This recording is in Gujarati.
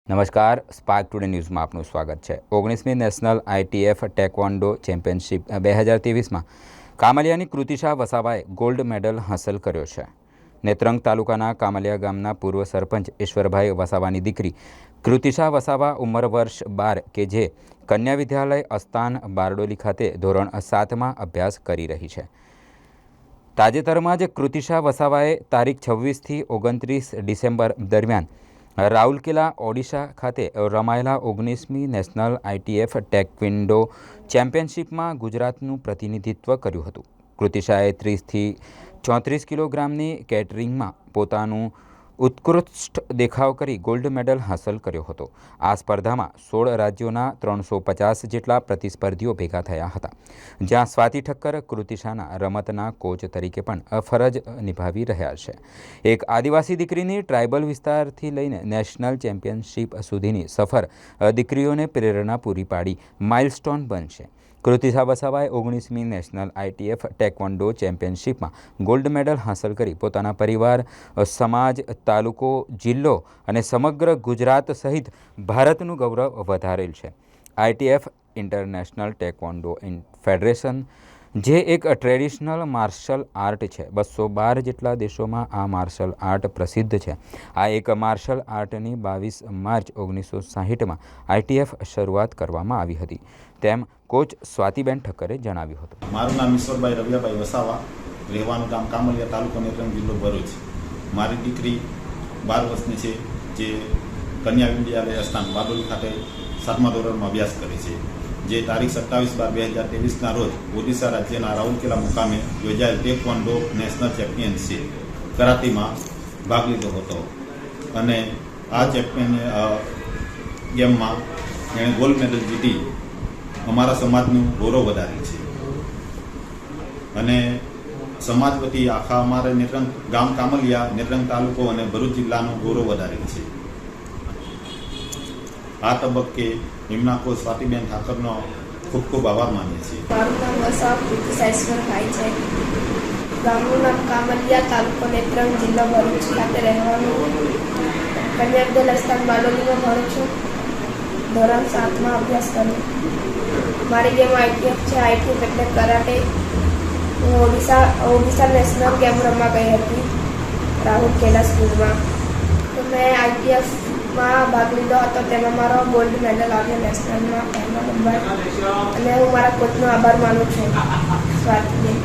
નમસ્કાર, સ્પાર્ક ટુડે ન્યૂઝમાં આપનું સ્વાગત છે। 19મી નેશનલ આઈટીએફ ટેકવોન્ડો ચેમ્પિયનશિપ 2023માં કામલિયાની કૃતિશા વસાવાએ ગોલ્ડ મેડલ હાંસલ કર્યો છે। નેત્રંગ તાલુકાના કામલિયા ગામના પૂર્વ સરપંચ ઈશ્વરભાઈ વસાવાની દીકરી કૃતિશા વસાવા ઉંમર વર્ષ 12 કે જે કન્યા વિદ્યાલય અસ્તાન બારડોલી ખાતે ધોરણ 7માં અભ્યાસ કરી રહી છે। તાજેતરમાં જ કૃતિશા વસાવાએ તારીખ 26થી 29 ડિસેમ્બર દરમિયાન રાઉરકેલા ઓડિશા ખાતે રમાયેલા 19મી નેશનલ આઈટીએફ ટેકવોન્ડો ચેમ્પિયનશિપમાં ગુજરાતનું પ્રતિનિધિત્વ કર્યું હતું। કૃતિશાએ 30થી 34 કિલોગ્રામની કેટરિંગમાં પોતાનું ઉત્કૃષ્ટ દેખાવ કરી ગોલ્ડ મેડલ હાંસલ કર્યો હતો। આ સ્પર્ધામાં 16 રાજ્યોના 350 જેટલા પ્રતિસ્પર્ધીઓ ભેગા થયા હતા, જ્યાં સ્વાતિ ઠક્કર કૃતિશાના રમતના કોચ તરીકે પણ ફરજ નિભાવી રહ્યા છે। એક આદિવાસી દીકરીની ટ્રાઇબલ વિસ્તારથી લઈને નેશનલ ચેમ્પિયનશિપ સુધીની સફર દીકરીઓને પ્રેરણા પૂરી પાડી માઇલસ્ટોન બનશે। કૃતિશા વસાવાએ 19મી નેશનલ આઈટીએફ ટેકવોન્ડો ચેમ્પિયનશિપમાં ગોલ્ડ મેડલ હાંસલ કરી પોતાના પરિવાર, સમાજ, તાલુકો, જિલ્લો અને સમગ્ર ગુજરાત સહિત ભારતનું ગૌરવ વધારેલ છે। આઈટીએફ ઇન્ટરનેશનલ ટેકવોન્ડો ફેડરેશન જે એક ટ્રેડિશનલ માર્શલ આર્ટ છે, 212 જેટલા દેશોમાં આ માર્શલ આર્ટ પ્રસિદ્ધ છે। આ એક માર્શલ આર્ટની 22 માર્ચ 1960માં આઈટીએફ શરૂઆત કરવામાં આવી હતી, તેમ કોચ સ્વાતિબેન ઠક્કરે જણાવ્યું હતું। મારું નામ ઈશ્વરભાઈ રવિયાભાઈ વસાવા, રહેવાનું ગામ કામલિયા, તાલુકો નેત્રંગ, જિલ્લો ભરૂચ। મારી દીકરી 12 વર્ષની છે, જે કન્યા વિદ્યાલય અસ્તાન બારડોલી ખાતે 7મા ધોરણમાં અભ્યાસ કરે છે, જે તારીખ 27/12/2023ના રોજ ઓડિશા રાજ્યના રાઉરકેલા મુકામે યોજાયેલ ટેકવોન્ડો નેશનલ ચેમ્પિયનશિપ કરાતીમાં ભાગ લીધો હતો અને આ ગેમમાં એણે ગોલ્ડ મેડલ જીતી અમારા સમાજનું ગૌરવ વધારેલ છે અને સમાજ વતી આખા અમારે નેત્રંગ ગામ કામલિયા, નેત્રંગ તાલુકો અને ભરૂચ જિલ્લાનું ગૌરવ વધારેલ છે। આ તબક્કે એમના કોચ સ્વાતિબેન ઠાકરનો ખૂબ ખૂબ આભાર માનીએ છીએ। મારું નામ વસાવા કૃતિશા ઈશ્વરભાઈ છે, ગામનું નામ કામલિયા, તાલુકો નેત્રંગ, જિલ્લો ભરૂચ ખાતે રહેવાનું કન્યા વિદ્યાલય અસ્તાન બારડોલીમાં ભણું છું, ધોરણ 7માં અભ્યાસ કરું। મારી ગેમ આઈટીએફ છે। આઈટીએફ એટલે કરાટે। હું ઓડિશા નેશનલ ગેમ રમવા ગઈ હતી રાઉરકેલા સ્કૂલમાં, તો મેં આઈટીએફમાં ભાગ લીધો હતો, તેમાં મારો ગોલ્ડ મેડલ આવ્યો નેશનલમાં 1લો નંબર, અને હું મારા કોચનો આભાર માનું છું, સ્વાતિબેન।